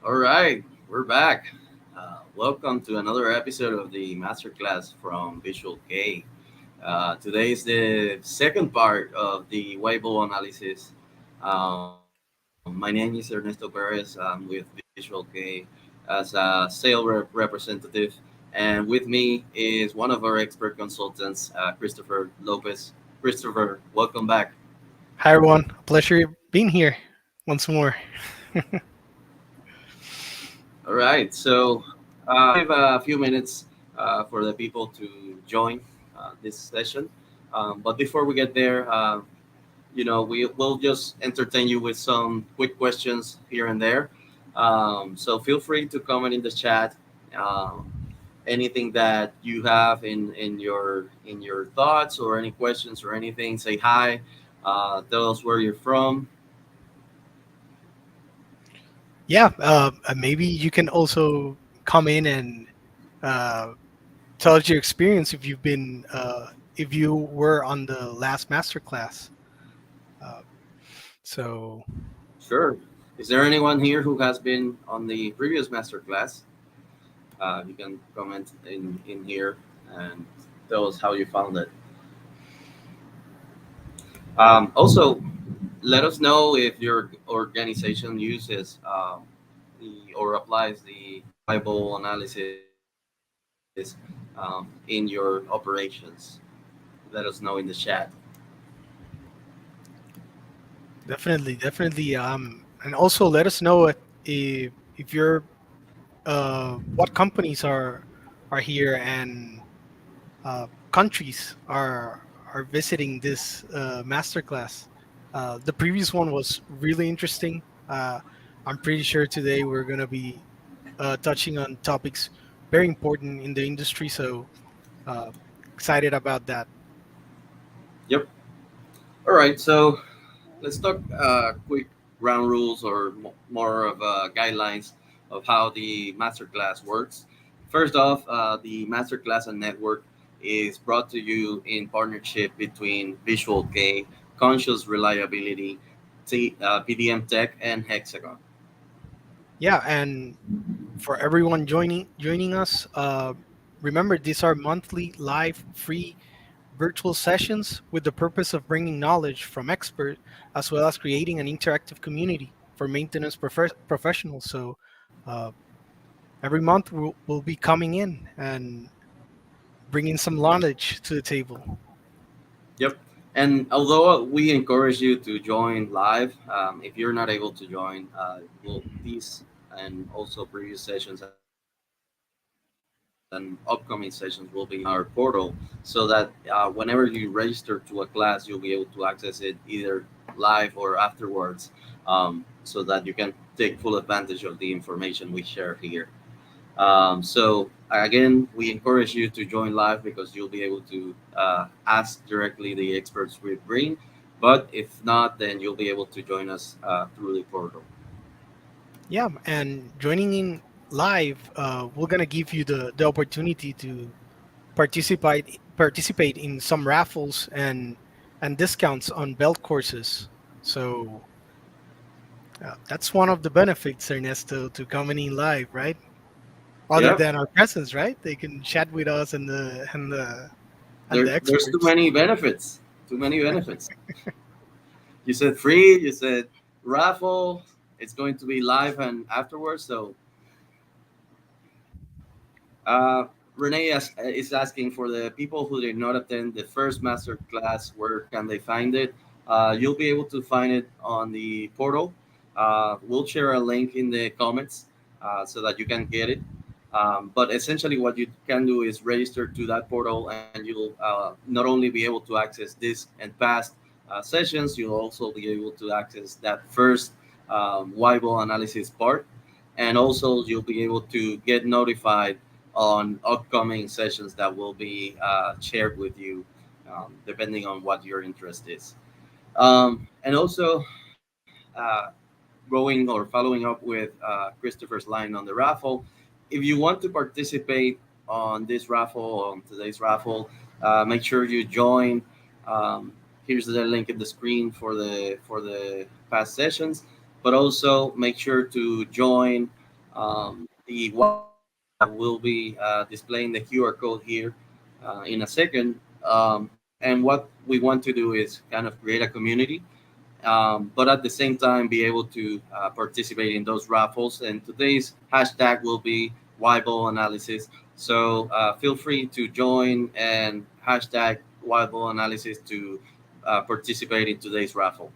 All right, we're back. Welcome to another episode of the Masterclass from Visual K. Today is the second part of the Weibull Analysis. My name is Ernesto Perez. I'm with Visual K as a representative, and with me is one of our expert consultants, Christopher Lopez. Christopher, welcome back. Hi everyone, pleasure being here once more. All right, so give a few minutes for the people to join this session. But before we get there, we will just entertain you with some quick questions here and there. So feel free to comment in the chat um, anything that you have in your thoughts or any questions or anything. Say hi. Tell us where you're from. Yeah, maybe you can also come in and uh, tell us your experience if you were on the last masterclass. Uh, so Sure. Is there anyone here who has been on the previous master class? You can comment in here and tell us how you found it. Also, let us know if your organization uses or applies the Weibull analysis in your operations. Let us know in the chat. definitely, and also let us know if you're what companies are here and countries are visiting this masterclass. The previous one was really interesting. I'm pretty sure today we're going to be touching on topics very important in the industry. So uh, excited about that. Yep. All right. So let's talk quick ground rules or more of guidelines of how the masterclass works. First off, the masterclass and network is brought to you in partnership between Visual K, Conscious Reliability, PDM Tech, and Hexagon. Yeah, and for everyone joining us, remember these are monthly live free virtual sessions with the purpose of bringing knowledge from experts as well as creating an interactive community for maintenance professionals. So uh, every month we'll be coming in and bringing some knowledge to the table. Yep. And although we encourage you to join live, if you're not able to join, these and also previous sessions and upcoming sessions will be on our portal so that whenever you register to a class, you'll be able to access it either live or afterwards, so that you can take full advantage of the information we share here. So again, we encourage you to join live because you'll be able to ask directly the experts we bring. But if not, then you'll be able to join us through the portal. Yeah, and joining in live, we're gonna give you the opportunity to participate in some raffles and discounts on belt courses. So that's one of the benefits, Ernesto, to coming in live, right? Other Yeah, than our presence, right? They can chat with us and the there's too experts. many benefits. Too many benefits. You said free. You said raffle. It's going to be live and afterwards. So Renee is asking for the people who did not attend the first master class, where can they find it? You'll be able to find it on the portal. We'll share a link in the comments so that you can get it. But essentially, what you can do is register to that portal, and you'll not only be able to access this and past sessions, you'll also be able to access that first Weibull analysis part, and also you'll be able to get notified on upcoming sessions that will be shared with you, depending on what your interest is. And also, going or following up with Christopher's line on the raffle, if you want to participate on this raffle, on today's raffle, make sure you join. Um, Here's the link in the screen for the past sessions, but also make sure to join The WhatsApp will be displaying the QR code here in a second. And what we want to do is kind of create a community, but at the same time be able to participate in those raffles. And today's hashtag will be Weibull Analysis. So feel free to join and hashtag Weibull Analysis to participate in today's raffle.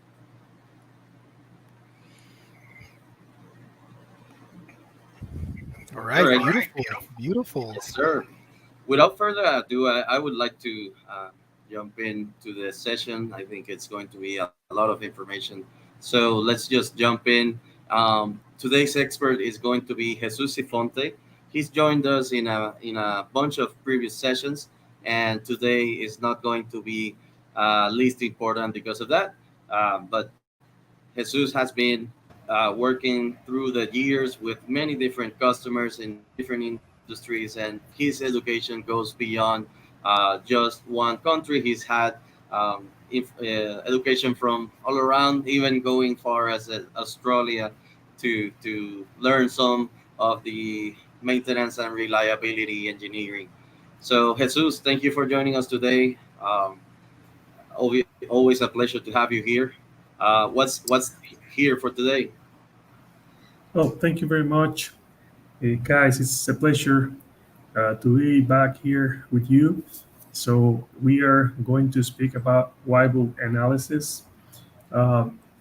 All All right, right. beautiful, beautiful. Yes, sir. Without further ado, I would like to jump into the session. I think it's going to be a lot of information. So let's just jump in. Today's expert is going to be Jesus Sifonte. He's joined us in a bunch of previous sessions, and today is not going to be least important because of that. But Jesus has been working through the years with many different customers in different industries, and his education goes beyond just one country. He's had education from all around, even going far as Australia to learn some of the maintenance and reliability engineering. So, Jesus, thank you for joining us today. Always a pleasure to have you here. What's here for today? Oh, thank you very much. Guys, it's a pleasure to be back here with you. So, we are going to speak about Weibull analysis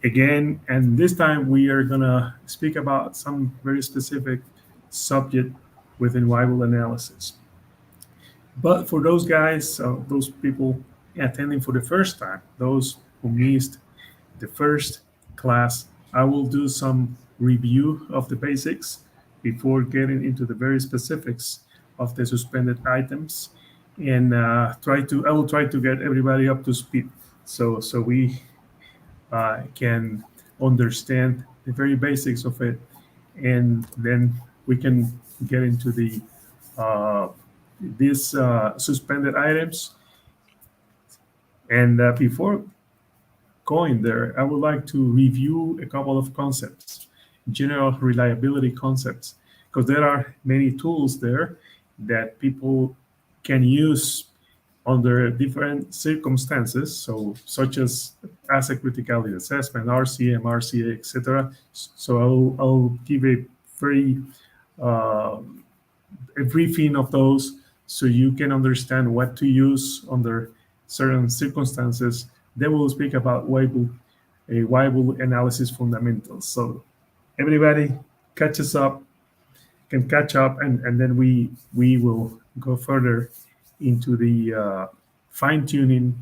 again, and this time we are going to speak about some very specific subject within Weibull analysis. But for those guys, those people attending for the first time, those who missed the first class, I will do some review of the basics before getting into the very specifics of the suspended items, and I will try to get everybody up to speed, so we can understand the very basics of it, and then we can get into the uh, these suspended items. And before going there, I would like to review a couple of concepts, general reliability concepts, because there are many tools there that people can use under different circumstances, so such as asset criticality assessment, RCM, RCA, etc. So I'll give very uh, a briefing of those so you can understand what to use under certain circumstances. Then we'll speak about Weibull analysis fundamentals. So everybody catches up, can catch up, and then we will go further into the fine tuning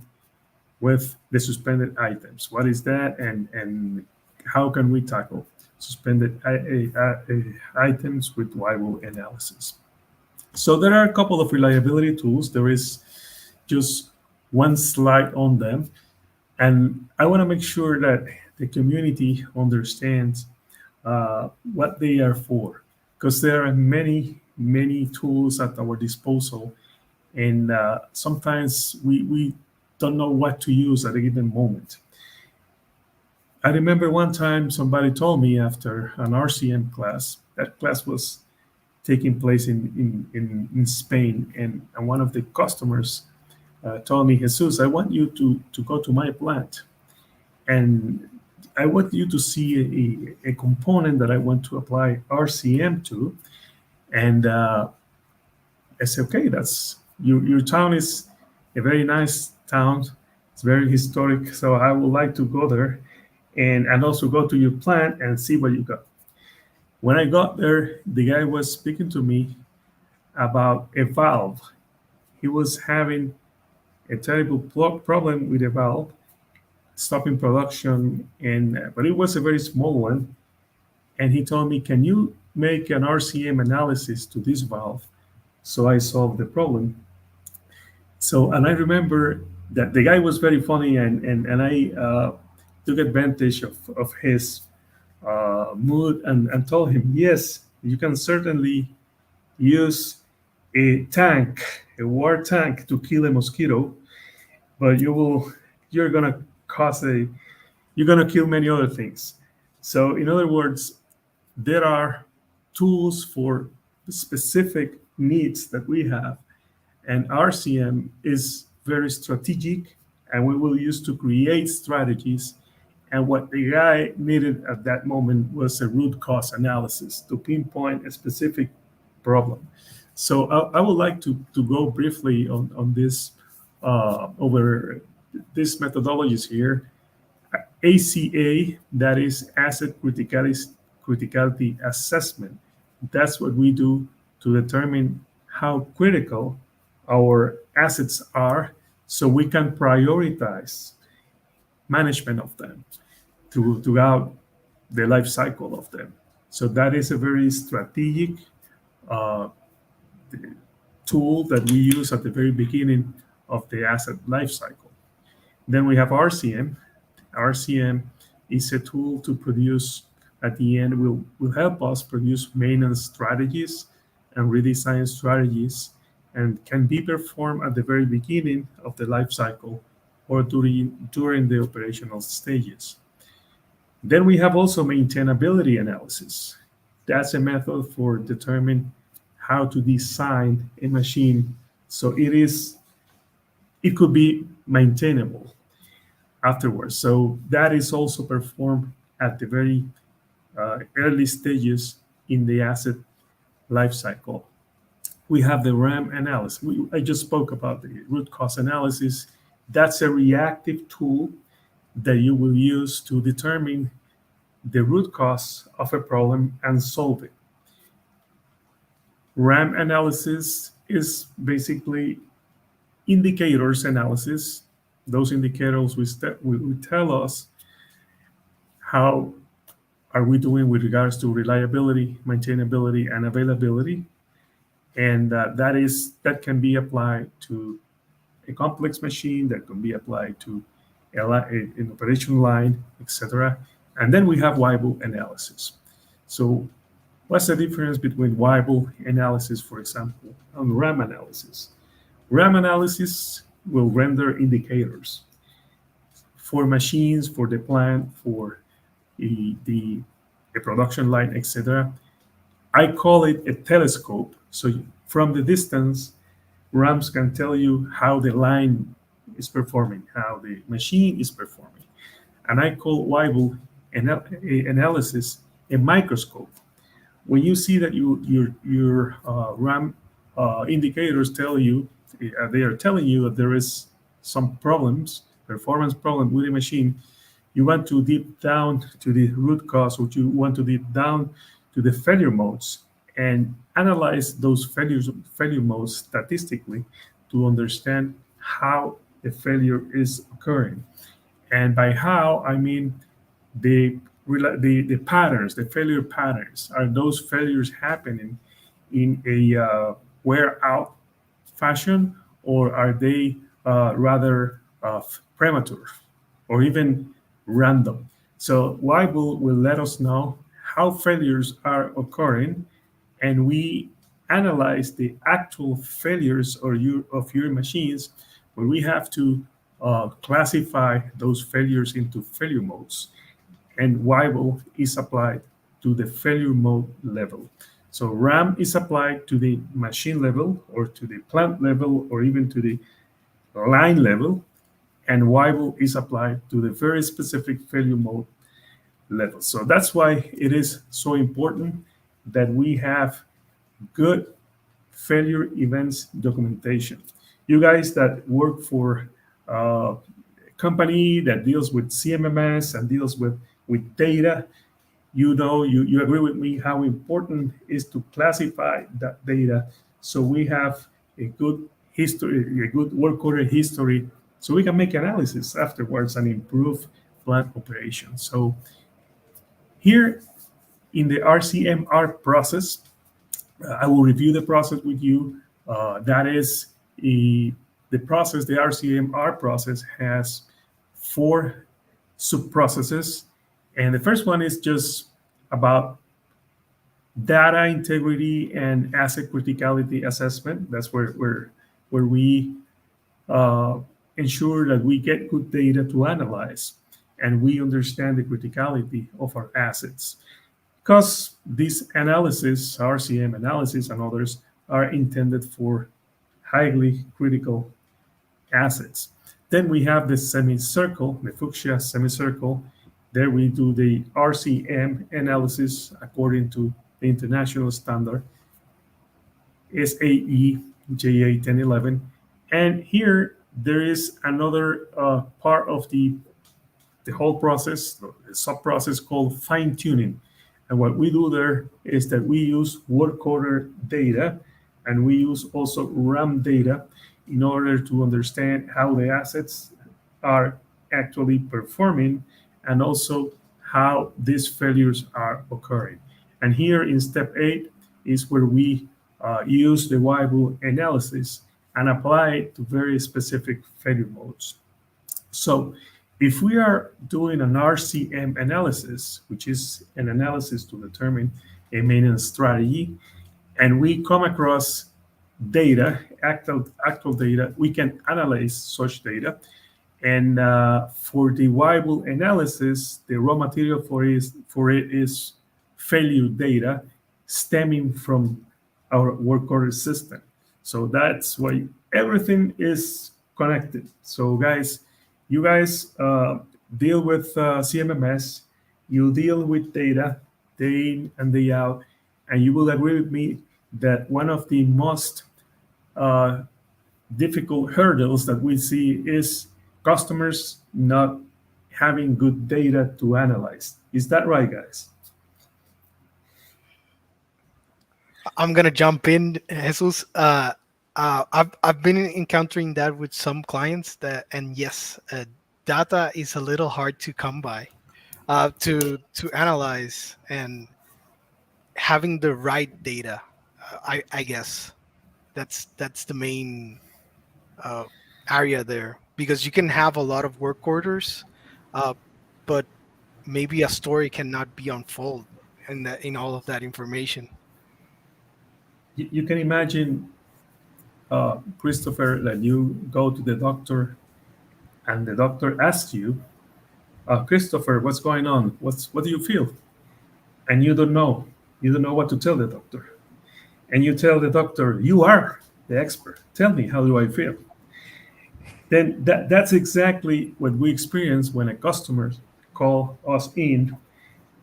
with the suspended items. What is that, and how can we tackle suspended items with Weibull analysis? So there are a couple of reliability tools. There is just one slide on them, and I want to make sure that the community understands what they are for, because there are many tools at our disposal, and sometimes we don't know what to use at a given moment. I remember one time somebody told me after an RCM class, that class was taking place in Spain, and one of the customers told me, Jesus, I want you to go to my plant, and I want you to see a component that I want to apply RCM to. And I said, okay, that's your town is a very nice town. It's very historic. So I would like to go there and also go to your plant and see what you got. When I got there, the guy was speaking to me about a valve. He was having a terrible problem with a valve, stopping production, and but it was a very small one. And he told me, "Can you make an RCM analysis to this valve?" So I solved the problem. So, and I remember that the guy was very funny, and I took advantage of his mood, and told him, yes, you can certainly use a tank, a water tank, to kill a mosquito, but you're gonna cause you're gonna kill many other things. So, in other words, there are tools for specific needs that we have. And RCM is very strategic, and we will use to create strategies. And what the guy needed at that moment was a root cause analysis to pinpoint a specific problem. So I would like to go briefly on this over these methodologies here. ACA, that is asset criticality assessment. That's what we do to determine how critical our assets are so we can prioritize management of them throughout the life cycle of them. So that is a very strategic uh, tool that we use at the very beginning of the asset life cycle. Then we have RCM. RCM is a tool to produce, at the end, will help us produce maintenance strategies and redesign strategies, and can be performed at the very beginning of the life cycle or during the operational stages. Then we have also maintainability analysis. That's a method for determining how to design a machine so it could be maintainable afterwards. So that is also performed at the very early stages in the asset life cycle. We have the RAM analysis. I just spoke about the root cause analysis. That's a reactive tool that you will use to determine the root cause of a problem and solve it. RAM analysis is basically indicators analysis. Those indicators will tell us how are we doing with regards to reliability, maintainability, and availability. And that can be applied to a complex machine, that can be applied to an operation line, etc. And then we have Weibull analysis. So what's the difference between Weibull analysis, for example, and RAM analysis? RAM analysis will render indicators for machines, for the plant, for the production line, etc. I call it a telescope. So from the distance, RAMs can tell you how the line is performing, how the machine is performing. And I call Weibull analysis a microscope. When you see that your RAM indicators tell you, they are telling you that there is some problems, performance problem with the machine, you want to deep down to the root cause, or you want to deep down to the failure modes and analyze those failure modes statistically to understand how the failure is occurring. And by how, I mean the patterns, the failure patterns. Are those failures happening in a wear out fashion, or are they rather premature or even random? So Weibull will let us know how failures are occurring, and we analyze the actual failures of your machines, where we have to classify those failures into failure modes. And Weibull is applied to the failure mode level. So RAM is applied to the machine level, or to the plant level, or even to the line level, and Weibull is applied to the very specific failure mode level. So that's why it is so important that we have good failure events documentation. You guys that work for a company that deals with CMMS and deals with data, you know, you agree with me how important it is to classify that data, so we have a good history, a good work order history, so we can make analysis afterwards and improve plant operations. So here in the RCMR process, I will review the process with you. That is the process. The RCMR process has 4 sub-processes. And the first one is just about data integrity and asset criticality assessment. That's where we ensure that we get good data to analyze, and we understand the criticality of our assets. because these analysis, RCM analysis and others, are intended for highly critical assets. Then we have the semicircle, the fuchsia semicircle. There we do the RCM analysis according to the international standard SAE JA 1011. And here there is another part of the whole process, the sub process called fine tuning. And what we do there is that we use work order data and we use also RAM data in order to understand how the assets are actually performing and also how these failures are occurring. And here in step 8 is where we use the Weibull analysis and apply it to very specific failure modes. So if we are doing an RCM analysis, which is an analysis to determine a maintenance strategy, and we come across data, actual data, we can analyze such data. And for the Weibull analysis, the raw material for it is failure data stemming from our work order system. So that's why everything is connected. So guys, you guys deal with CMMS, you deal with data day in and day out, and you will agree with me that one of the most uh, difficult hurdles that we see is customers not having good data to analyze. Is that right, guys? I'm gonna jump in, Jesus. I've been encountering that with some clients that, and yes, data is a little hard to come by, to analyze, and having the right data. I guess that's the main uh, area there, because you can have a lot of work orders, uh, but maybe a story cannot be unfold in all of that information. You can imagine, Christopher, that you go to the doctor and the doctor asks you, Christopher, what's going on? What do you feel? And you don't know. You don't know what to tell the doctor. And you tell the doctor, you are the expert. Tell me, how do I feel? Then that's exactly what we experience when a customer call us in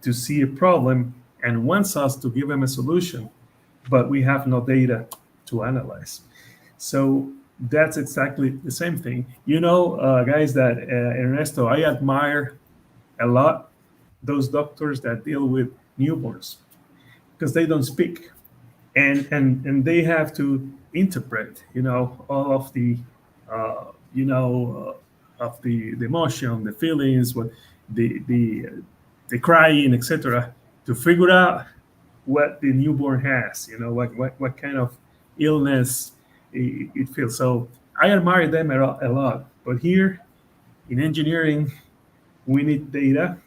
to see a problem and wants us to give them a solution, but we have no data to analyze. So that's exactly the same thing. You know, guys, that Ernesto, I admire a lot those doctors that deal with newborns because they don't speak, and they have to interpret, all of the uh, of the emotion, the feelings, what the crying, etc., to figure out what the newborn has, what kind of illness it feels. So I admire them a lot. But here in engineering, we need data.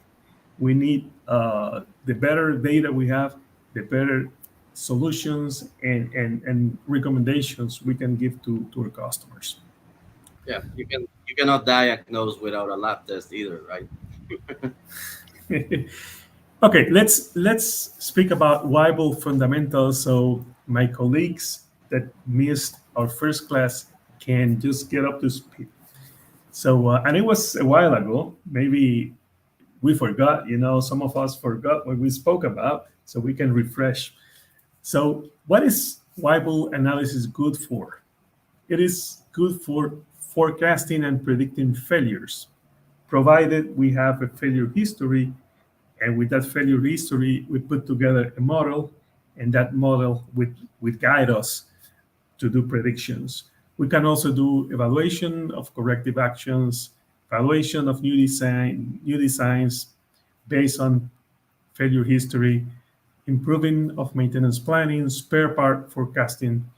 We need the better data we have, the better solutions and recommendations we can give to our customers. Yeah, you cannot diagnose without a lab test either, right? Okay, let's speak about Weibull Fundamentals so my colleagues that missed our first class can just get up to speed. So, and it was a while ago. Maybe we forgot, some of us forgot what we spoke about, so we can refresh. So, what is Weibull analysis good for? It is good for forecasting and predicting failures, provided we have a failure history. And with that failure history, we put together a model, and that model would guide us to do predictions. We can also do evaluation of corrective actions, evaluation of new designs based on failure history, improving of maintenance planning, spare part forecasting,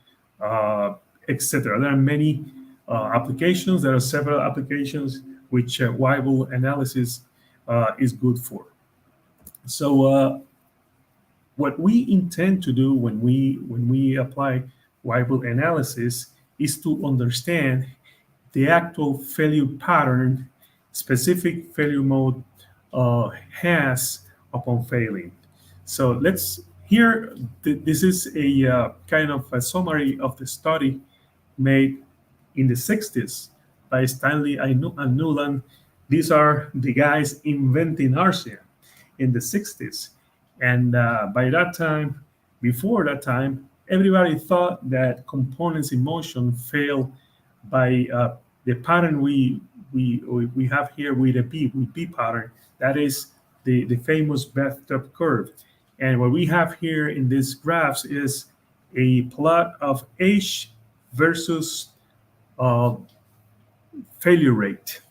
etc. There are many applications. There are several applications which Weibull analysis is good for. So what we intend to do when we apply Weibull analysis is to understand the actual failure pattern specific failure mode has upon failing. So let's here. This is a kind of a summary of the study made in the 60s by Stanley and Newland. These are the guys inventing RCM in the 60s. And by that time, before that time, everybody thought that components in motion fail by the pattern we have here with B pattern. That is the famous bathtub curve. And what we have here in these graphs is a plot of age versus uh, failure rate.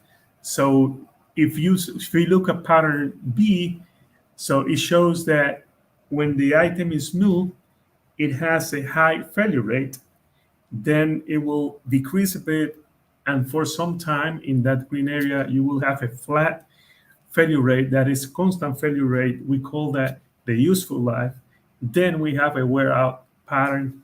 So if we look at pattern B, so it shows that when the item is new, it has a high failure rate. Then it will decrease a bit, and for some time in that green area, you will have a flat failure rate that is constant failure rate. We call that the useful life. Then we have a wear out pattern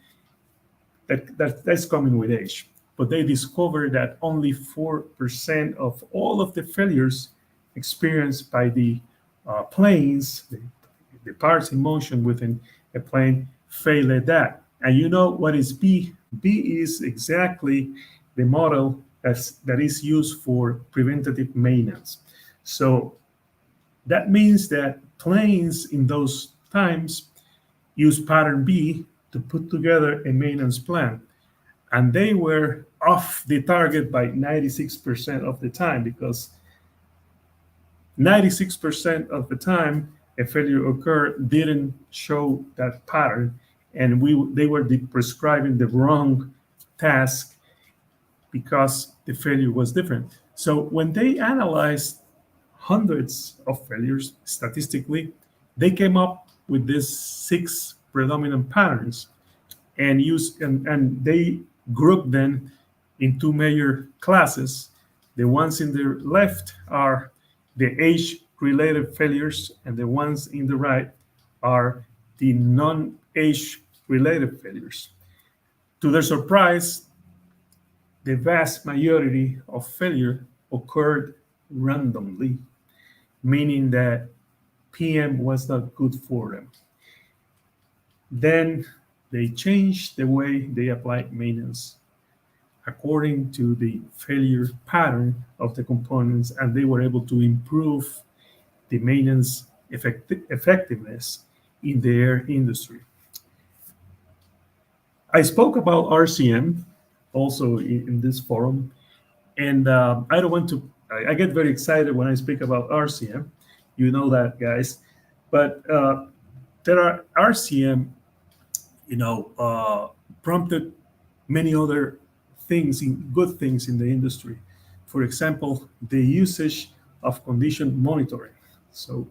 that's coming with age. But they discovered that only 4% of all of the failures experienced by the planes, the parts in motion within a plane, fail at that. And you know what is B? B is exactly the model that is used for preventative maintenance. So that means that planes in those times use pattern B to put together a maintenance plan. And they were off the target by 96% of the time, because 96% of the time a failure occurred didn't show that pattern, and they were prescribing the wrong task because the failure was different. So when they analyzed hundreds of failures statistically, they came up with these 6 predominant patterns and they grouped them in 2 major classes. The ones in the left are the age-related failures, and the ones in the right are the non-age-related failures. To their surprise, the vast majority of failure occurred randomly, meaning that PM was not good for them. Then they changed the way they applied maintenance according to the failure pattern of the components, and they were able to improve the maintenance effectiveness in their industry. I spoke about RCM also in this forum, and I don't want to. I get very excited when I speak about RCM. You know that, guys. But there are RCM, prompted many other good things in the industry. For example, the usage of condition monitoring. So,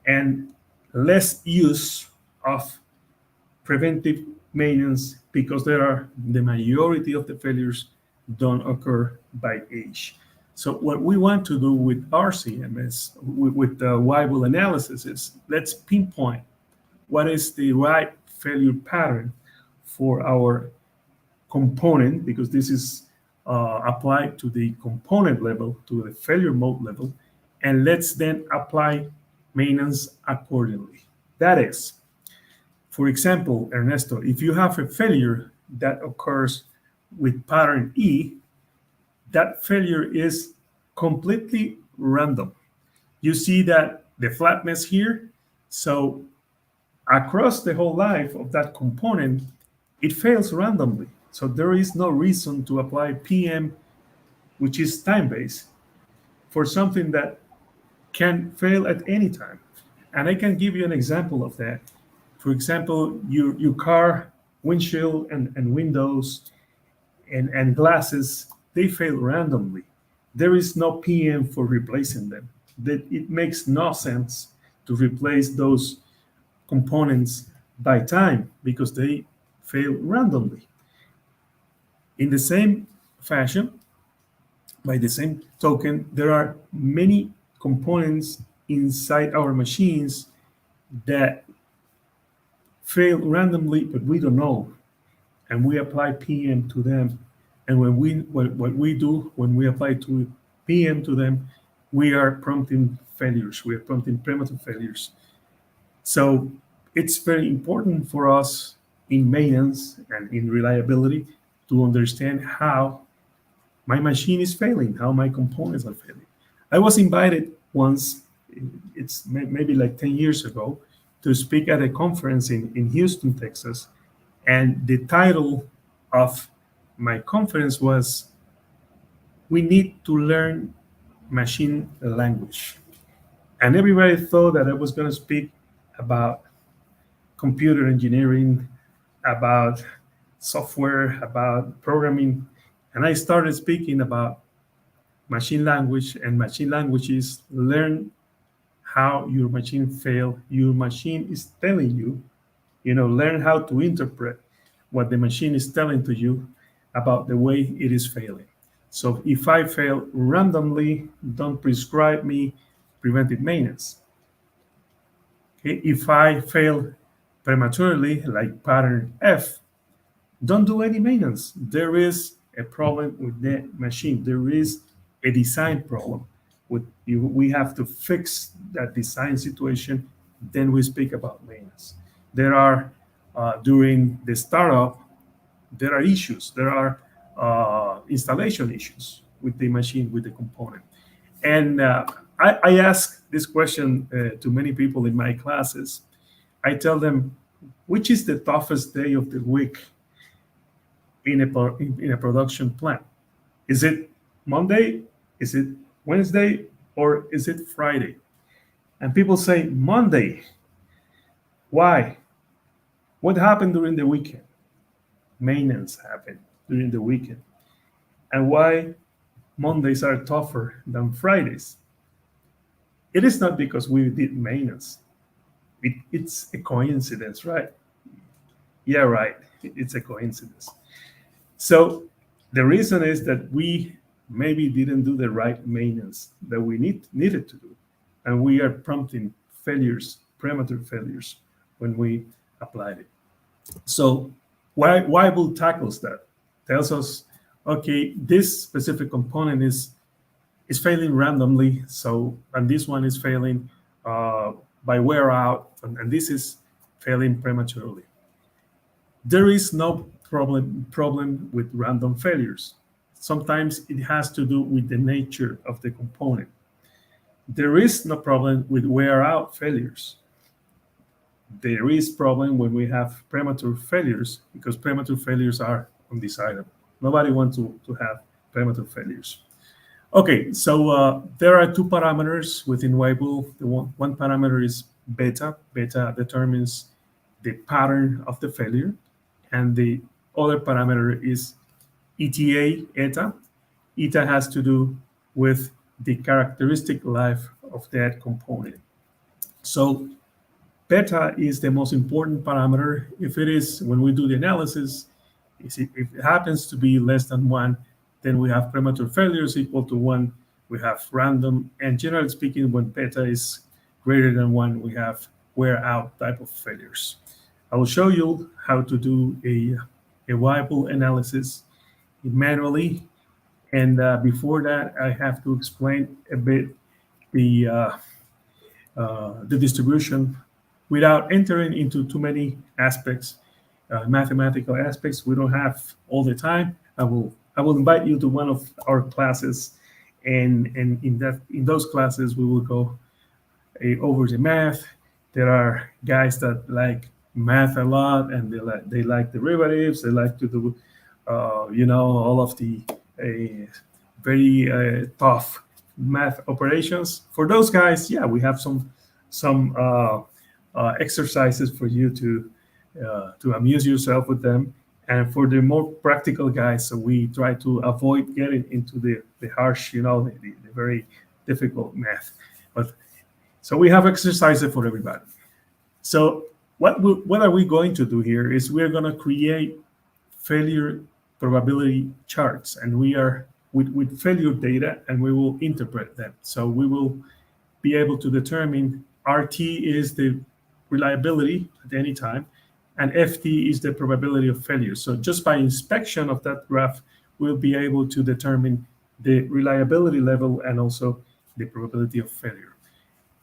and less use of preventive maintenance, because the majority of the failures don't occur by age. So what we want to do with RCM is with the Weibull analysis is let's pinpoint what is the right failure pattern for our component, because this is applied to the component level, to the failure mode level, and let's then apply maintenance accordingly. That is, for example, Ernesto, if you have a failure that occurs with pattern E, that failure is completely random. You see that the flatness here, so across the whole life of that component, it fails randomly. So there is no reason to apply PM, which is time-based, for something that can fail at any time. And I can give you an example of that. For example, your car windshield and windows and glasses, they fail randomly. There is no PM for replacing them. That it makes no sense to replace those components by time, because they fail randomly. In the same fashion, by the same token, there are many components inside our machines that fail randomly, but we don't know, and we apply PM to them. And what we do when we apply PM to them, we are prompting failures. We are prompting premature failures. So it's very important for us in maintenance and in reliability to understand how my machine is failing, how my components are failing. I was invited once, it's maybe like 10 years ago, to speak at a conference in Houston, Texas. And the title of my conference was, We Need to Learn Machine Language. And everybody thought that I was going to speak about computer engineering, about software, about programming. And I started speaking about machine language, and machine language is learn how your machine failed. Your machine is telling you, learn how to interpret what the machine is telling to you about the way it is failing. So if I fail randomly, don't prescribe me preventive maintenance. Okay? If I fail prematurely, like pattern F, don't do any maintenance. There is a problem with the machine. There is a design problem. We have to fix that design situation. Then we speak about maintenance. There are during the startup, there are issues. There are installation issues with the machine, with the component. And I ask this question to many people in my classes. I tell them, which is the toughest day of the week in a production plant? Is it Monday? Is it Wednesday? Or is it Friday? And people say Monday. Why? What happened during the weekend? Maintenance happened during the weekend. And why Mondays are tougher than Fridays? It is not because we did maintenance. It's a coincidence, right? Yeah, right. It's a coincidence. So the reason is that we maybe didn't do the right maintenance that we needed to do. And we are prompting failures, premature failures, when we applied it. So Weibull tackles that, tells us, okay, this specific component is failing randomly, and this one is failing by wear out, and this is failing prematurely. There is no problem with random failures. Sometimes it has to do with the nature of the component. There is no problem with wear out failures. There is problem when we have premature failures, because premature failures are undesirable. Nobody wants to have premature failures. Okay, so there are two parameters within Weibull. The one parameter is beta. Beta determines the pattern of the failure, and the other parameter is ETA, eta. Eta has to do with the characteristic life of that component. So beta is the most important parameter. If it is, when we do the analysis, if it happens to be less than 1, then we have premature failures equal to 1. We have random, and generally speaking, when beta is greater than 1, we have wear out type of failures. I will show you how to do a Weibull analysis manually. And before that, I have to explain a bit the distribution without entering into too many aspects, mathematical aspects. We don't have all the time. I will invite you to one of our classes, and in those classes we will go over the math. There are guys that like math a lot, and they like derivatives. They like to do all of the very tough math operations. For those guys, yeah, we have some exercises for you to amuse yourself with them. And for the more practical guys, so we try to avoid getting into the harsh, the very difficult math. But so we have exercises for everybody. So what are we going to do here is we're going to create failure probability charts, and we are with failure data, and we will interpret them. So we will be able to determine RT is the reliability at any time, and FT is the probability of failure. So just by inspection of that graph, we'll be able to determine the reliability level and also the probability of failure.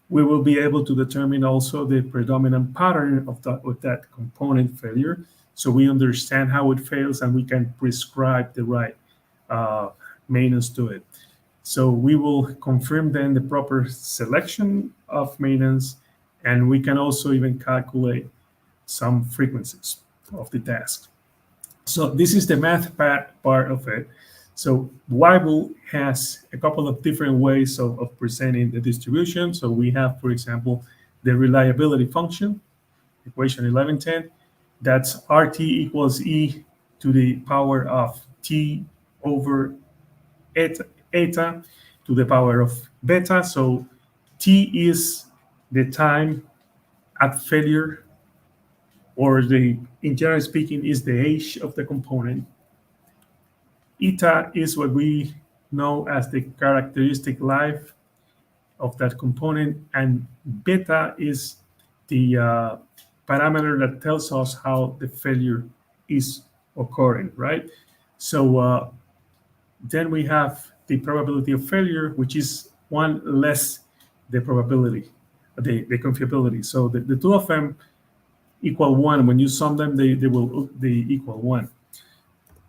We will be able to determine also the predominant pattern of that component failure, so we understand how it fails and we can prescribe the right uh, maintenance to it. So we will confirm then the proper selection of maintenance, and we can also even calculate some frequencies of the task. So this is the math part of it. So Weibull has a couple of different ways of presenting the distribution. So we have, for example, the reliability function, equation 1110. That's RT equals E to the power of T over eta to the power of beta. So T is the time at failure, or in general speaking, is the age of the component. Eta is what we know as the characteristic life of that component, and beta is the parameter that tells us how the failure is occurring, right? So then we have the probability of failure, which is one less the probability, the confiability. So the two of them equal one. When you sum them, they equal one.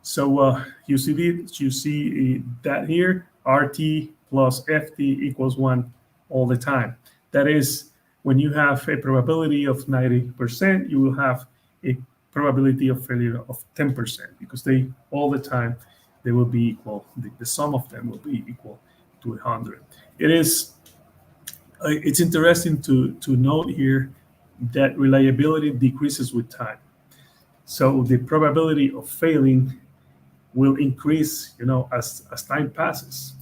So you see that here, RT plus FT equals one all the time. That is, when you have a probability of 90%, you will have a probability of failure of 10%, because they all the time they will be equal. The sum of them will be equal to 100. It's interesting to note here that reliability decreases with time. So the probability of failing will increase, as time passes.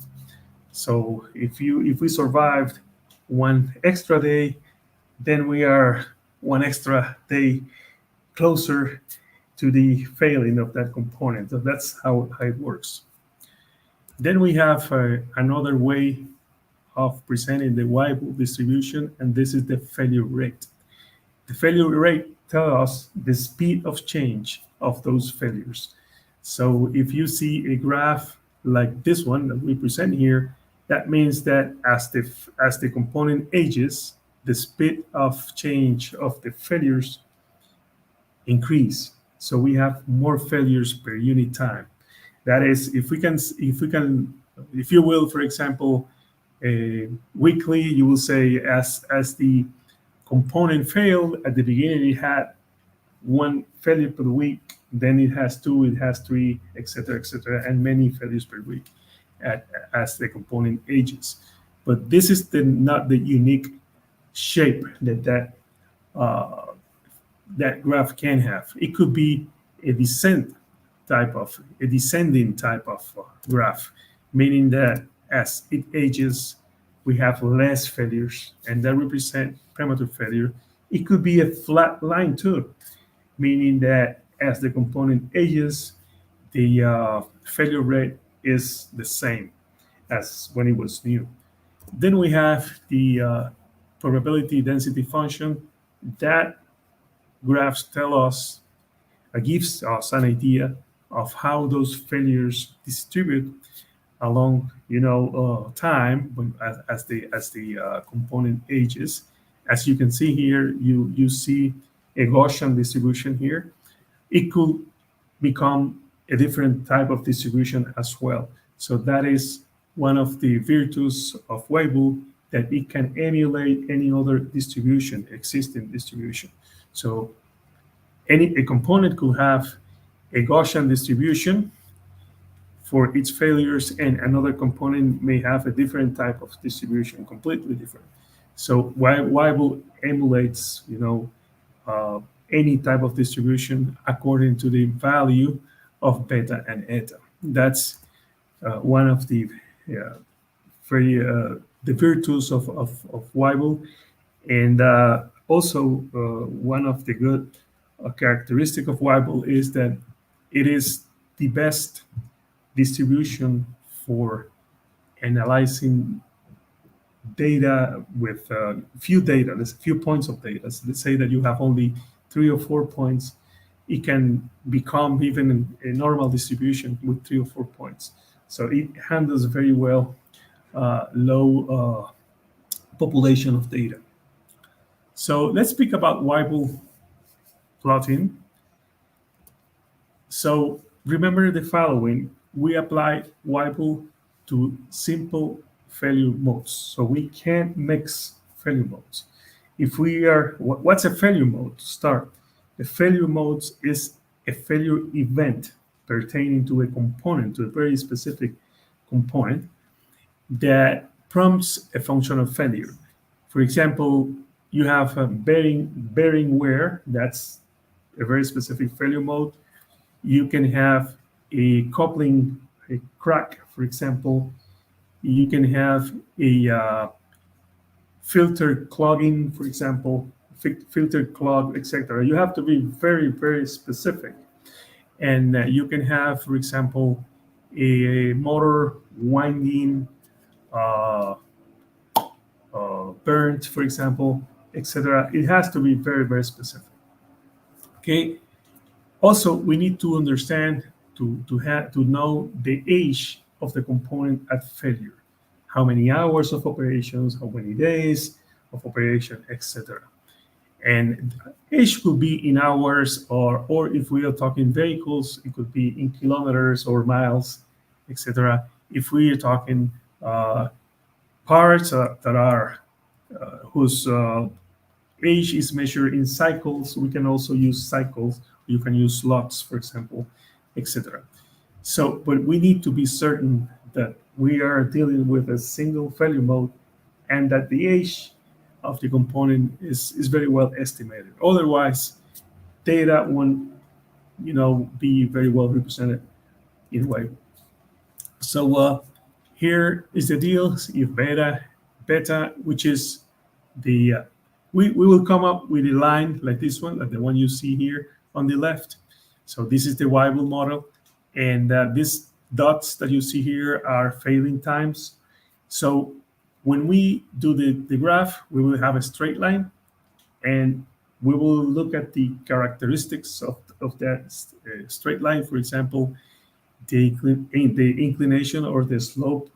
So if we survived one extra day, then we are one extra day closer to the failing of that component. So that's how it works. Then we have another way of presenting the Weibull distribution, and this is the failure rate. The failure rate tells us the speed of change of those failures. So if you see a graph like this one that we present here, that means that as the component ages, the speed of change of the failures increase. So we have more failures per unit time. That is, if you will, for example, weekly, you will say as the component failed at the beginning, it had one failure per week, then it has two, it has three, etc., and many failures per week as the component ages. But this is not the unique shape that graph can have. It could be a descending type of graph, meaning that as it ages, we have less failures, and that represent premature failure. It could be a flat line too, meaning that as the component ages, the failure rate is the same as when it was new. Then we have the probability density function. That graphs gives us an idea of how those failures distribute along time as the component ages. As you can see here, you see a Gaussian distribution here. It could become a different type of distribution as well. So that is one of the virtues of Weibull, that it can emulate any other existing distribution. So a component could have a Gaussian distribution for its failures, and another component may have a different type of distribution, completely different. So Weibull emulates, any type of distribution according to the value of beta and eta. That's one of the the virtues of Weibull, and also one of the good characteristic of Weibull is that it is the best distribution for analyzing data with few points of data. So let's say that you have only 3 or 4 points. It can become even a normal distribution with 3 or 4 points. So it handles very well low population of data. So let's speak about Weibull plotting. So remember the following. We apply Weibull to simple failure modes. So we can't mix failure modes. If we are, what's a failure mode to start? A failure mode is a failure event pertaining to a component, to a very specific component that prompts a functional failure. For example, you have a bearing wear, that's a very specific failure mode. You can have a coupling, a crack, for example. You can have a filter clogging, for example, filter clog, etc. You have to be very, very specific. And you can have, for example, a motor winding uh, burnt, for example, etc. It has to be very, very specific. Okay. Also, we need to understand to know the age of the component at failure. How many hours of operations, how many days of operation, etc. And age could be in hours, or if we are talking vehicles, it could be in kilometers or miles, etc. If we are talking parts that are whose age is measured in cycles, we can also use cycles. You can use slots, for example, etc. So, but we need to be certain that we are dealing with a single failure mode and that the age of the component is very well estimated. Otherwise, data won't, be very well represented in a way. So here is the deal. If beta, which is the we will come up with a line like this one, like the one you see here on the left. So this is the Weibull model, and these dots that you see here are failing times. So when we do the graph, we will have a straight line, and we will look at the characteristics of that straight line. For example, the inclination or the slope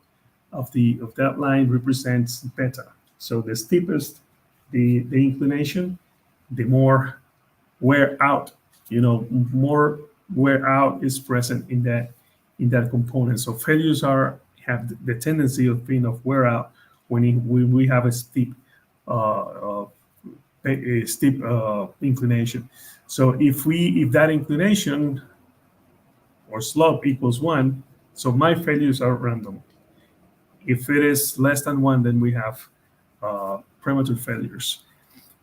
of that line represents beta. So the steepest the inclination, the more wear out, more wear out is present in that component. So failures have the tendency of being of wear out when we have a steep inclination. So if that inclination or slope equals 1, so my failures are random. If it is less than 1, then we have premature failures.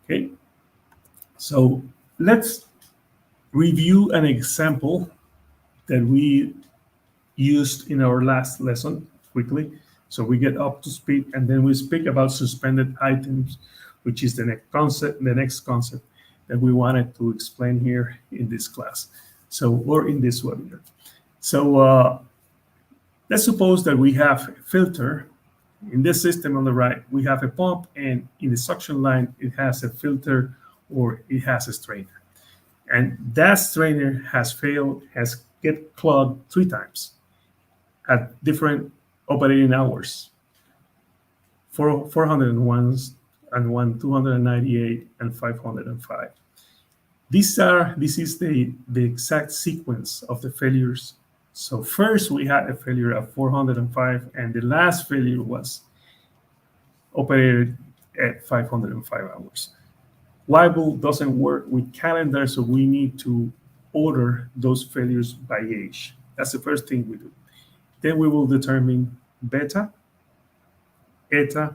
Okay, so let's review an example that we used in our last lesson quickly, so we get up to speed, and then we speak about suspended items, which is the next concept that we wanted to explain here in this class, or in this webinar. So let's suppose that we have a filter. In this system on the right, we have a pump, and in the suction line, it has a filter or it has a strainer. And that strainer has get clogged 3 times at different operating hours. 401 and 298 and 505. This is the exact sequence of the failures. So first we had a failure at 405, and the last failure was operated at 505 hours. Weibull doesn't work with calendar, so we need to order those failures by age. That's the first thing we do. Then we will determine beta, eta,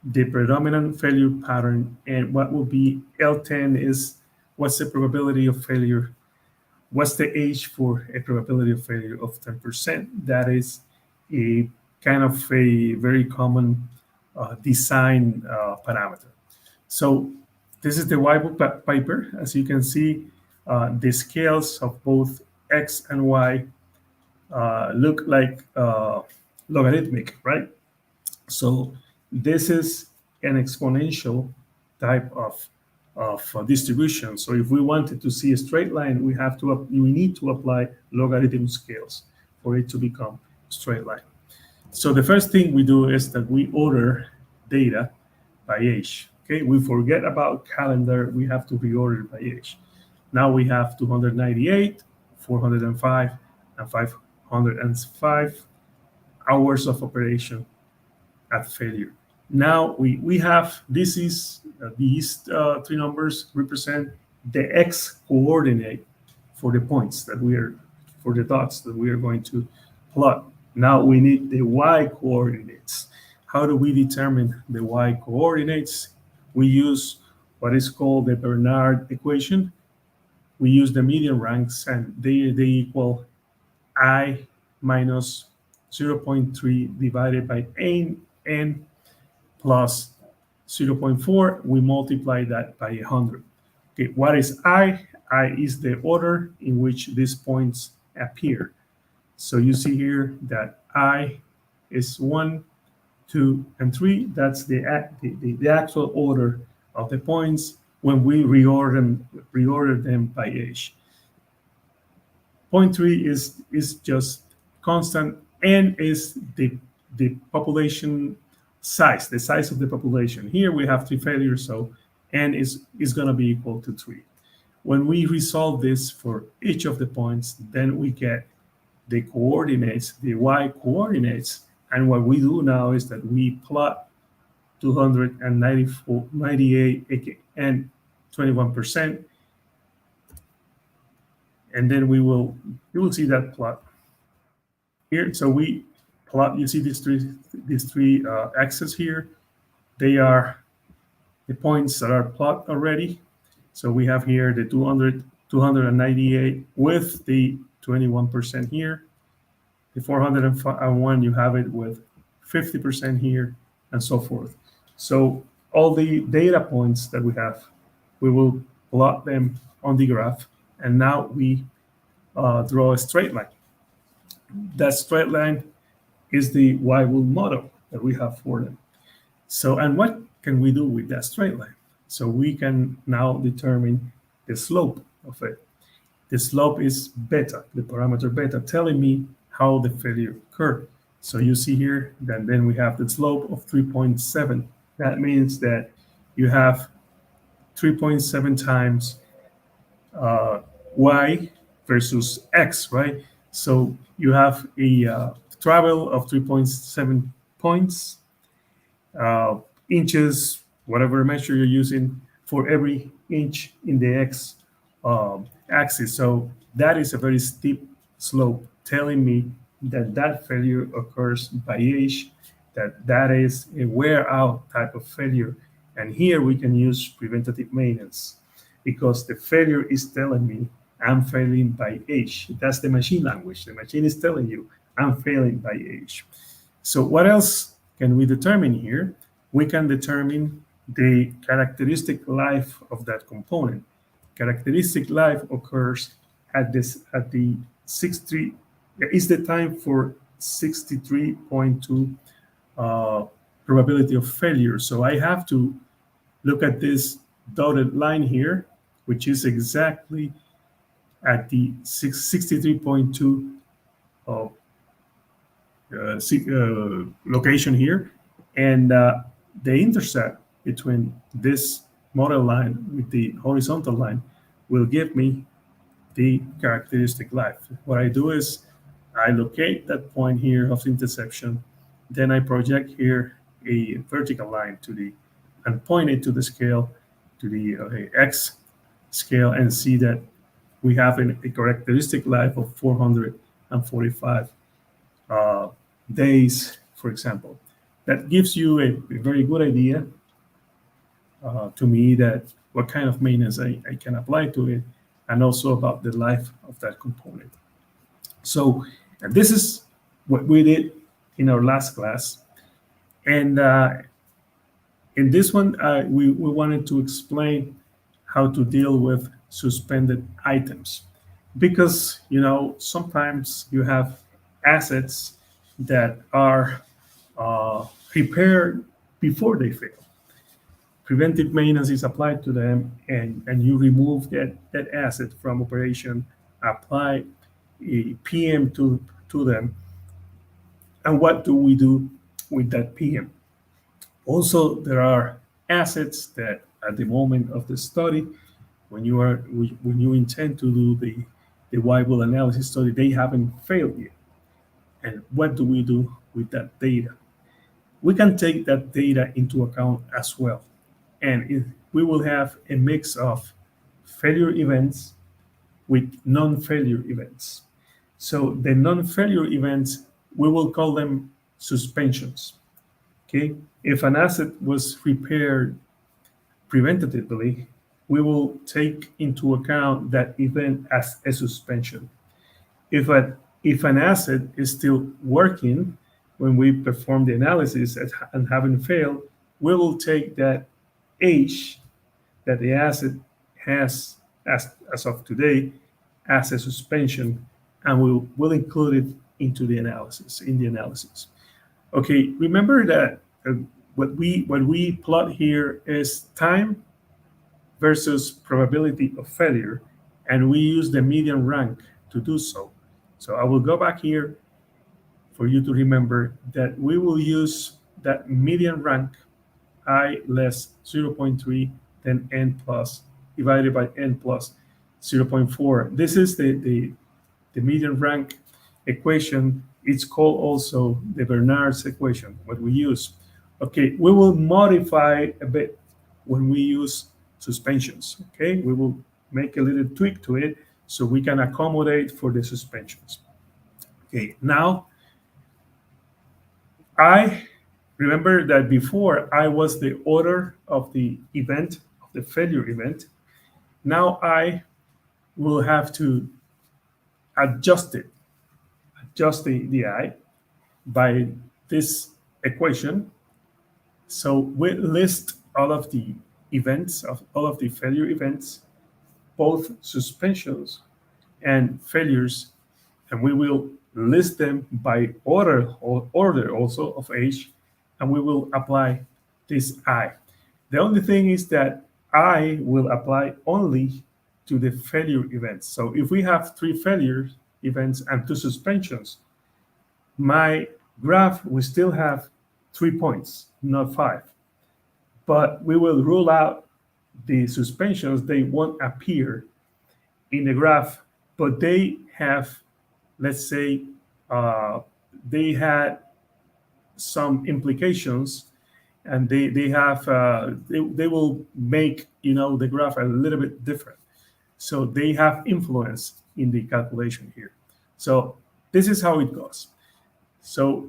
the predominant failure pattern, and what will be L10 is what's the probability of failure. What's the age for a probability of failure of 10%? That is a kind of a very common design parameter. So this is the Weibull Piper. As you can see, the scales of both X and Y look like logarithmic, right? So this is an exponential type of distribution. So if we wanted to see a straight line, we need to apply logarithm scales for it to become a straight line. So the first thing we do is that we order data by age. Okay, we forget about calendar, we have to reorder by age. Now we have 298, 405, and 505 hours of operation at failure. Now we have this is these three numbers represent the x coordinate for the points that we are for the dots that we are going to plot. Now we need the y coordinates. How do we determine the y coordinates? We use what is called the Bernard equation. We use the median ranks, and they equal I minus 0.3 divided by n plus 0.4. We multiply that by 100. Okay, what is I? I is the order in which these points appear. So you see here that I is 1, 2, and 3. That's the actual order of the points when we reorder them by age. Point 3 is just constant. N is the population size, the size of the population. Here we have 3 failures, so N is going to be equal to 3. When we resolve this for each of the points, then we get the coordinates, the y coordinates. And what we do now is that we plot 294, 98, and 21%. And then you will see that plot here. So we plot, you see these three axes here. They are the points that are plotted already. So we have here the 298 with the 21% here. The 401, you have it with 50% here, and so forth. So all the data points that we have, we will plot them on the graph, and now we draw a straight line. That straight line is the Weibull model that we have for them. So, and what can we do with that straight line? So we can now determine the slope of it. The slope is beta, the parameter beta, telling me how the failure occurred. So you see here that then we have the slope of 3.7. That means that you have 3.7 times y versus x, right? So you have a travel of 3.7 points, inches, whatever measure you're using for every inch in the x axis. So that is a very steep slope, telling me that that failure occurs by age, that is a wear out type of failure. And here we can use preventative maintenance because the failure is telling me I'm failing by age. That's the machine language. The machine is telling you I'm failing by age. So what else can we determine here? We can determine the characteristic life of that component. Characteristic life occurs at the 63 is the time for 63.2 probability of failure. So I have to look at this dotted line here, which is exactly at the 63.2 location here, and the intercept between this model line with the horizontal line will give me the characteristic life. What I do is I locate that point here of intersection, then I project here a vertical line and point it to the scale, to the x scale, and see that we have a characteristic life of 445 days, for example. That gives you a very good idea to me that what kind of maintenance I can apply to it, and also about the life of that component. So this is what we did in our last class. And in this one, we wanted to explain how to deal with suspended items. Because, sometimes you have assets that are prepared before they fail. Preventive maintenance is applied to them, and you remove that asset from operation, apply a PM to them. And what do we do with that PM? Also, there are assets that at the moment of the study, when you intend to do the Weibull analysis study, they haven't failed yet. And what do we do with that data? We can take that data into account as well. And we will have a mix of failure events with non-failure events. So the non-failure events, we will call them suspensions. Okay, if an asset was repaired preventatively, we will take into account that event as a suspension. If an asset is still working when we perform the analysis and haven't failed, we will take that age that the asset has as of today as a suspension, and we'll include it into the analysis in the analysis. Okay, remember that what we plot here is time versus probability of failure, and we use the median rank to do so. So I will go back here for you to remember that we will use that median rank I less 0.3 then n plus divided by n plus 0.4. This is the median rank equation. It's called also the Bernard's equation, what we use. Okay, we will modify a bit when we use suspensions. Okay, we will make a little tweak to it so we can accommodate for the suspensions. Okay, now I remember that before I was the order of the event, of the failure event. Now I will have to adjust it, adjust the I by this equation. So we list all of the events, of all of the failure events, both suspensions and failures, and we will list them by order or order also of age, and we will apply this I. The only thing is that I will apply only to the failure events. So if we have 3 failure events and 2 suspensions, my graph will still have 3 points, not 5. But we will rule out the suspensions. They won't appear in the graph, but they have, let's say, they had some implications, and they will make the graph a little bit different. So they have influence in the calculation here. So this is how it goes. So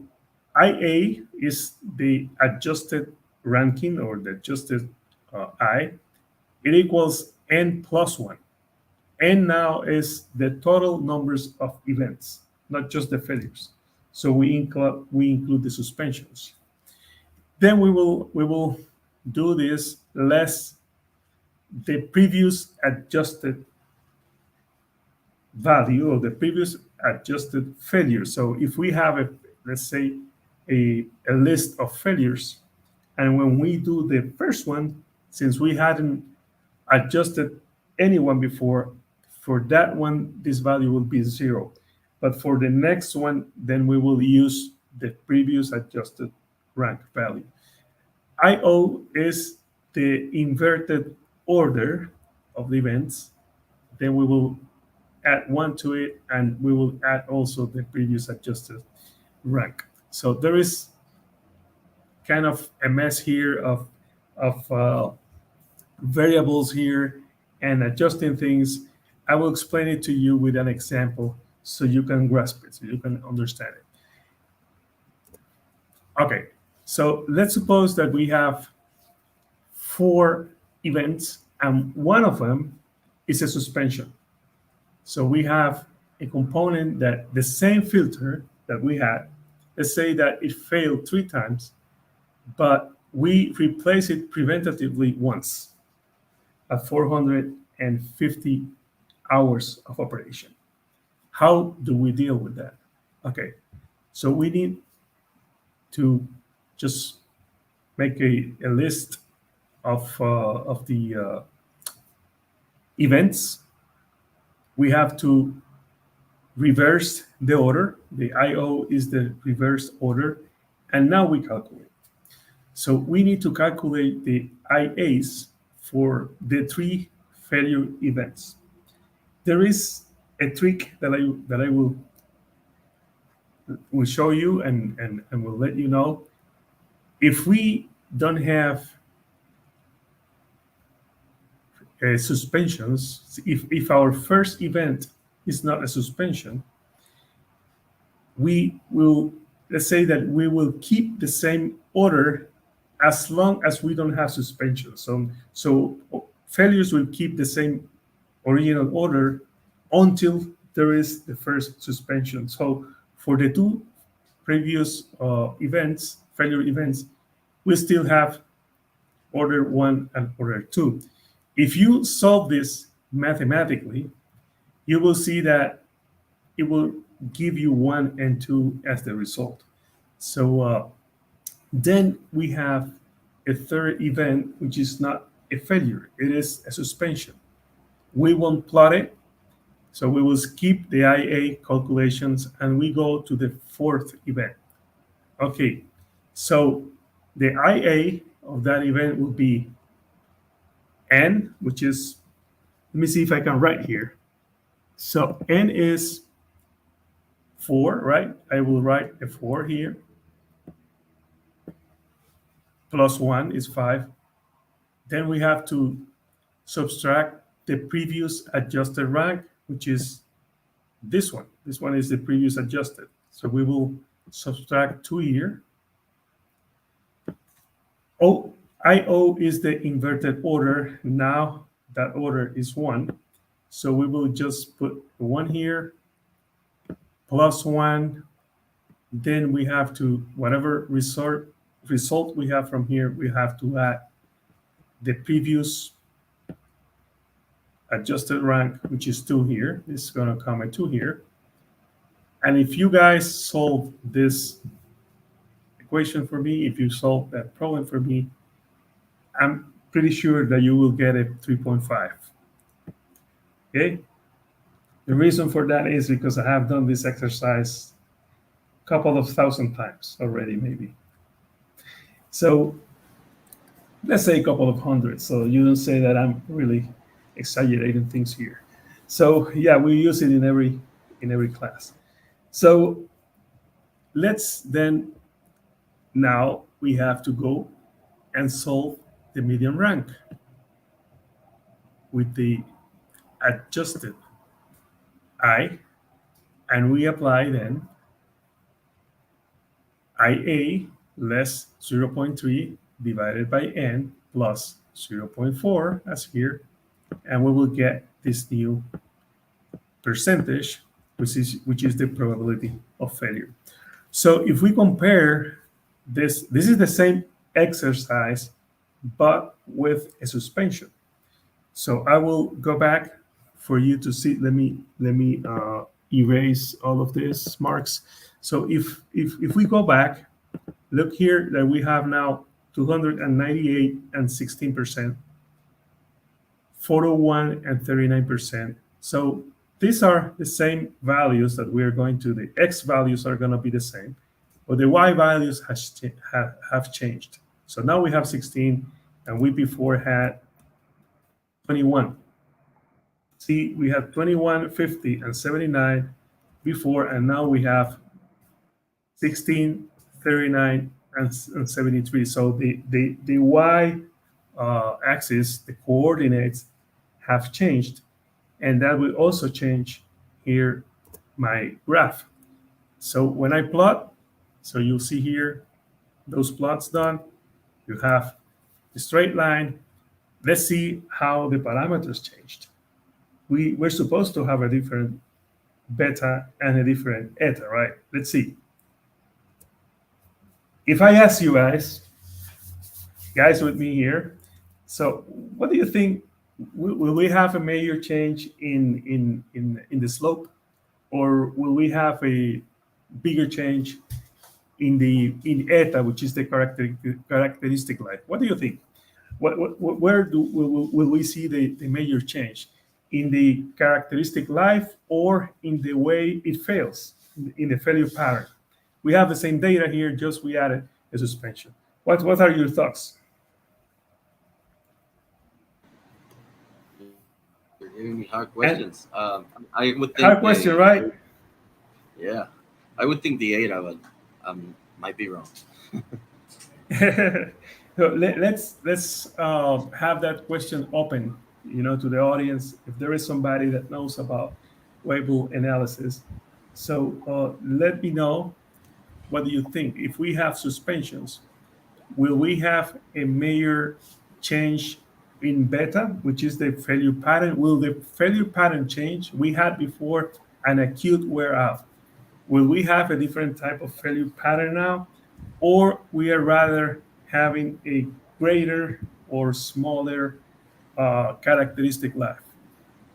IA is the adjusted ranking or the adjusted I. It equals n plus 1. N now is the total numbers of events, not just the failures. So we include the suspensions. Then we will do this less the previous adjusted value or the previous adjusted failure. So if we have let's say a list of failures, and when we do the first one, since we hadn't adjusted anyone before, for that one this value will be 0. But for the next one, then we will use the previous adjusted rank value. IO is the inverted order of the events. Then we will add 1 to it, and we will add also the previous adjusted rank. So there is kind of a mess here of variables here and adjusting things. I will explain it to you with an example so you can grasp it, so you can understand it. Okay, so let's suppose that we have 4 events and one of them is a suspension. So we have a component that the same filter that we had, let's say that it failed 3 times, but we replace it preventatively once at 450 hours of operation. How do we deal with that? Okay, so we need to just make a list of the events. We have to reverse the order. The IO is the reverse order, and now we calculate. So we need to calculate the IAs for the three failure events. There is a trick that I will show you and will let you know. If we don't have suspensions, if our first event is not a suspension, we will, let's say that we will keep the same order as long as we don't have suspensions. So failures will keep the same original order until there is the first suspension. So for the two previous events, failure events, we still have order one and order two. If you solve this mathematically, you will see that it will give you one and two as the result. So then we have a third event, which is not a failure, it is a suspension. We won't plot it, so we will skip the IA calculations and we go to the fourth event. Okay, so the IA of that event will be N, which is, let me see if I can write here. So N is 4, right? I will write a 4 here. Plus 1 is 5. Then we have to subtract the previous adjusted rank, which is this one. This one is the previous adjusted. So we will subtract 2 here. IO is the inverted order. Now that order is 1. So we will just put 1 here, plus 1. Then we have to, whatever result we have from here, we have to add the previous adjusted rank, which is 2 here. This is going to come at 2 here. And if you guys solve this equation for me, if you solve that problem for me, I'm pretty sure that you will get a 3.5. Okay? The reason for that is because I have done this exercise a couple of thousand times already, maybe. So let's say a couple of hundred, so you don't say that I'm really exaggerating things here. So yeah, we use it in every class. So let's then, now we have to go and solve the median rank with the adjusted I, and we apply then IA less 0.3 divided by N plus 0.4 as here, and we will get this new percentage, which is the probability of failure. So if we compare this is the same exercise, but with a suspension. So I will go back for you to see. Let me erase all of these marks. So if we go back, look here that we have now 298 and 16%, 401 and 39%. So these are the same values that we are going to, the X values are going to be the same, but the Y values have changed. So now we have 16, and we before had 21. See, we had 21, 50, and 79 before, and now we have 16, 39, and 73. So the Y axis, the coordinates have changed, and that will also change here my graph. So when I plot, so you'll see here those plots done. You have the straight line. Let's see how the parameters changed. We're supposed to have a different beta and a different eta, right? Let's see. If I ask you guys with me here, so what do you think? Will we have a major change in the slope, or will we have a bigger change in eta, which is the characteristic life? What do you think? Where will we see the major change? In the characteristic life or in the way it fails, in the failure pattern? We have the same data here, just we added a suspension. What are your thoughts? You're giving me hard And questions. I would hard think question, the right? yeah, I would think the Ada, but might be wrong. So let's have that question open, to the audience. If there is somebody that knows about Weibull analysis, so let me know, what do you think? If we have suspensions, will we have a major change in beta, which is the failure pattern? Will the failure pattern change? We had before an acute wear out. Will we have a different type of failure pattern now? Or we are rather having a greater or smaller characteristic life?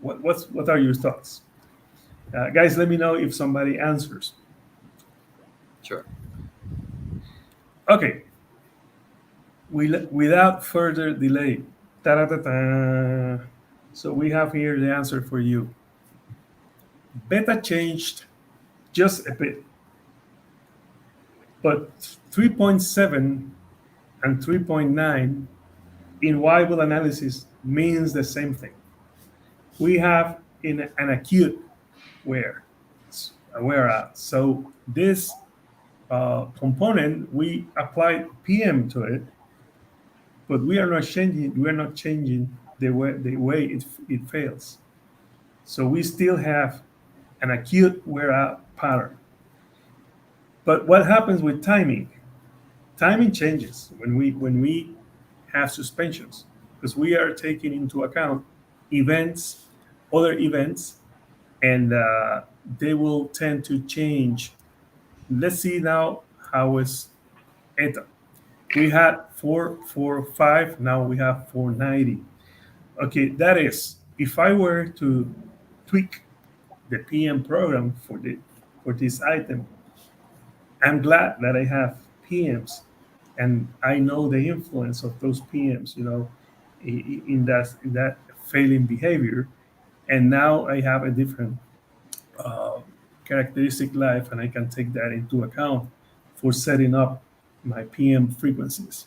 What are your thoughts? Guys, let me know if somebody answers. Sure. Okay, without further delay. Ta-da-ta-ta. So we have here the answer for you. Beta changed just a bit, but 3.7 and 3.9 in Weibull analysis means the same thing. We have in an acute wear, a wear out. So this component, we applied PM to it, but we are not changing. We are not changing the way it fails. So we still have an acute wear out pattern. But what happens with timing? Timing changes when we have suspensions, because we are taking into account events, other events, and they will tend to change. Let's see now how is eta. We had 445, now we have 490. Okay, that is, if I were to tweak the PM program for this item, I'm glad that I have PMs, and I know the influence of those PMs, in that failing behavior. And now I have a different uh, characteristic life, and I can take that into account for setting up my PM frequencies.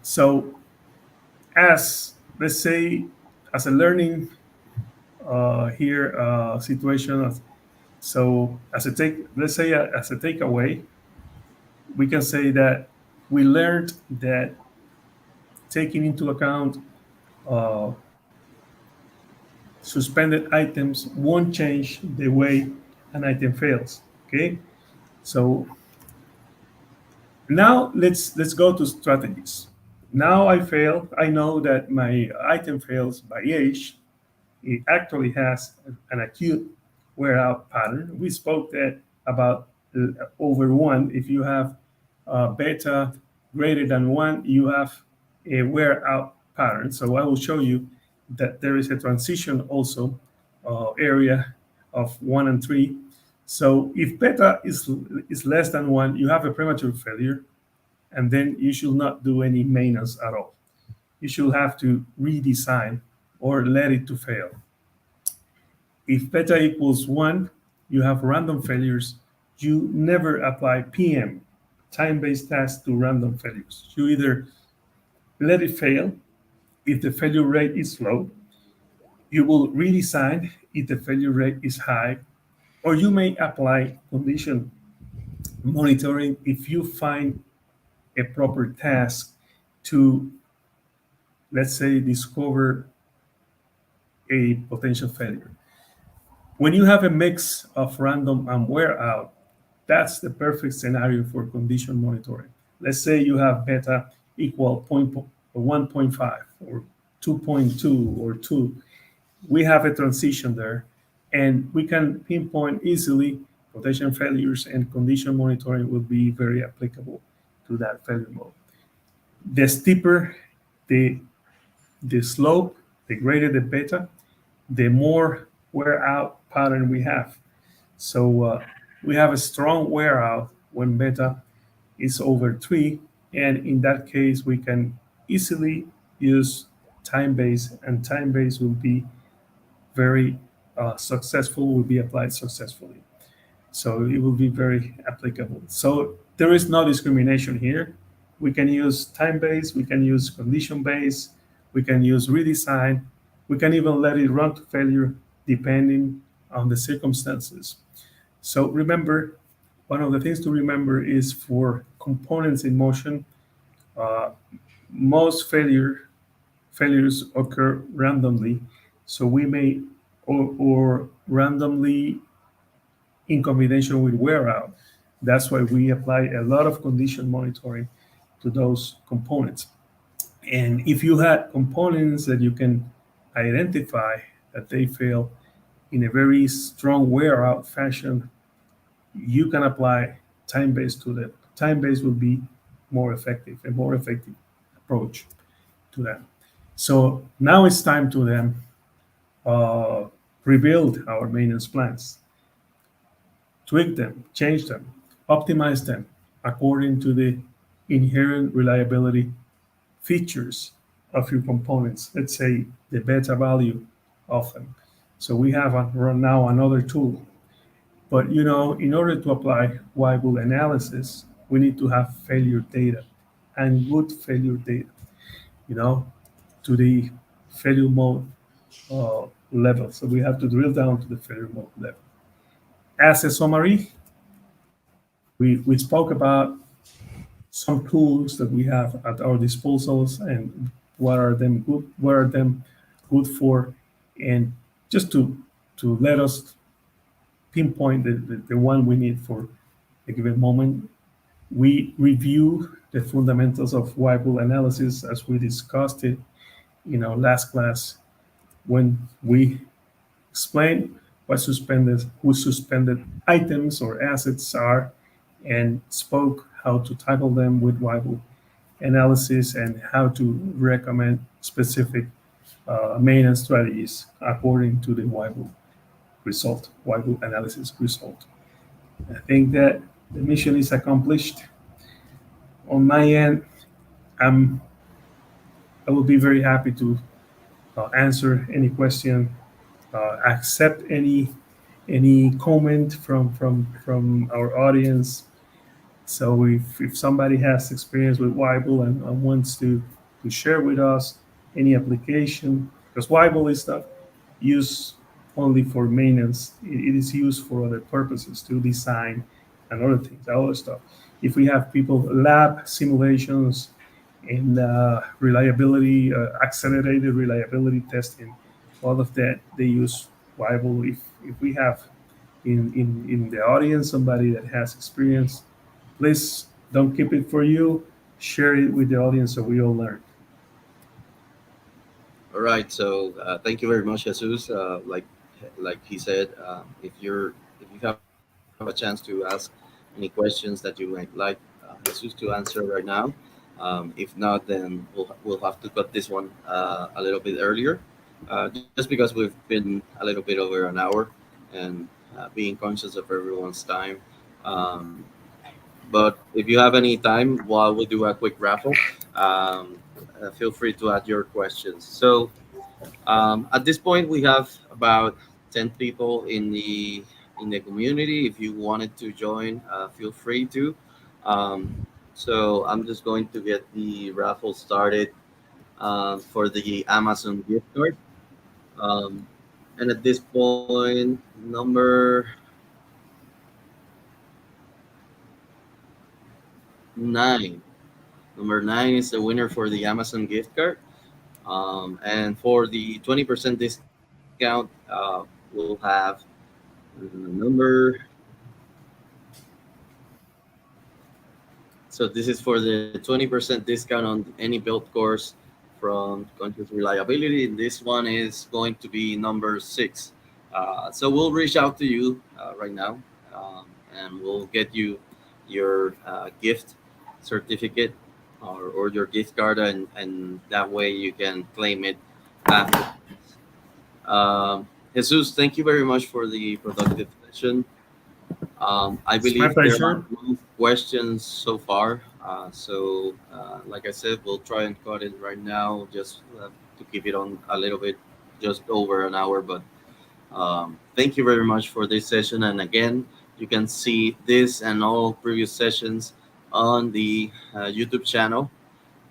So, as let's say, as a learning here situation, so as a take, let's say as a takeaway, we can say that we learned that taking into account uh, suspended items won't change the way an item fails. Okay, so now let's go to strategies. Now I fail. I know that my item fails by age. It actually has an acute wear out pattern. We spoke that about over one. If you have beta greater than one, you have a wear out pattern. So I will show you that there is a transition also area of one and three. So if beta is less than one, you have a premature failure, and then you should not do any maintenance at all. You should have to redesign or let it to fail. If beta equals 1, you have random failures. You never apply PM, time-based tasks, to random failures. You either let it fail if the failure rate is low, you will redesign if the failure rate is high, or you may apply condition monitoring if you find a proper task to, let's say, discover a potential failure. When you have a mix of random and wear out, that's the perfect scenario for condition monitoring. Let's say you have beta equal 1.5 or 2.2 or 2. We have a transition there, and we can pinpoint easily potential failures, and condition monitoring will be very applicable to that failure mode. The steeper the, the slope, the greater the beta, the more wear out pattern we have. So we have a strong wear out when beta is over 3. And in that case, we can easily use time base, and time base will be very successful, will be applied successfully. So it will be very applicable. So there is no discrimination here. We can use time-based, we can use condition-based, we can use redesign, we can even let it run to failure depending on the circumstances. So remember, one of the things to remember is for components in motion, uh, most failures occur randomly. So we may, or randomly in combination with wear out. That's why we apply a lot of condition monitoring to those components. And if you had components that you can identify that they fail in a very strong wear out fashion, you can apply time based to that. Time based will be a more effective approach to that. So now it's time to then uh, rebuild our maintenance plans, tweak them, change them, optimize them according to the inherent reliability features of your components. Let's say the beta value of them. So we have now another tool. But in order to apply Weibull analysis, we need to have failure data and good failure data, you know, to the failure mode level. So we have to drill down to the failure mode level. As a summary, we spoke about some tools that we have at our disposals and what are them good for, and just to let us pinpoint the one we need for a given moment. We review the fundamentals of Weibull analysis as we discussed it in our last class when we explained what suspended who suspended items or assets are, and spoke how to tackle them with Weibull analysis and how to recommend specific maintenance strategies according to the Weibull analysis result. I think that the mission is accomplished. On my end, I'm, I will be very happy to answer any question, accept any comment from our audience. So if somebody has experience with Weibull and wants to share with us any application, because Weibull is not used only for maintenance, it is used for other purposes, to design and other things, other stuff. If we have people lab simulations and reliability, accelerated reliability testing, all of that, they use Weibull. If we have in the audience somebody that has experience, please don't keep it for you. Share it with the audience so we all learn. All right. So thank you very much, Jesus. Like he said, if you have a chance to ask any questions that you might like Jesus to answer right now. If not, then we'll have to cut this one a little bit earlier, just because we've been a little bit over an hour, and being conscious of everyone's time. Um, but if you have any time while we do a quick raffle, feel free to add your questions. So at this point, we have about 10 people in the community. If you wanted to join, feel free to. Um, so I'm just going to get the raffle started for the Amazon gift card. Um, and at this point, nine. Number nine is the winner for the Amazon gift card. And for the 20% discount, we'll have number. So this is for the 20% discount on any build course from Conscious Reliability. And this one is going to be number six. So we'll reach out to you right now, and we'll get you your gift certificate or your gift card, and that way you can claim it after. Jesus, thank you very much for the productive session. I It's my believe there are pleasure. no questions so far. Like I said, we'll try and cut it right now just to keep it on a little bit, just over an hour. But thank you very much for this session. And again, you can see this and all previous sessions on the YouTube channel,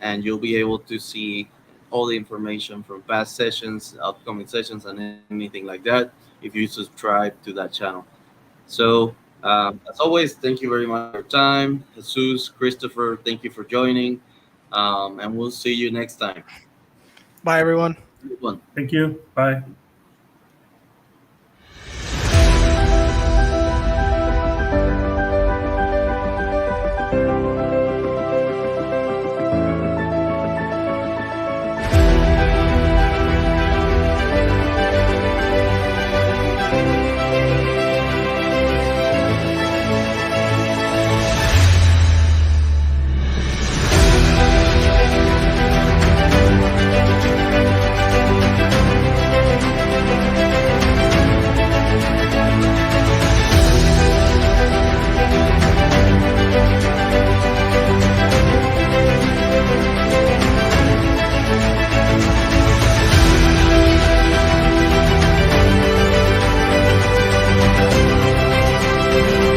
and you'll be able to see all the information from past sessions, upcoming sessions, and anything like that if you subscribe to that channel. So, as always, thank you very much for your time. Jesus, Christopher, thank you for joining, and we'll see you next time. Bye, everyone. Good one. Thank you. Bye.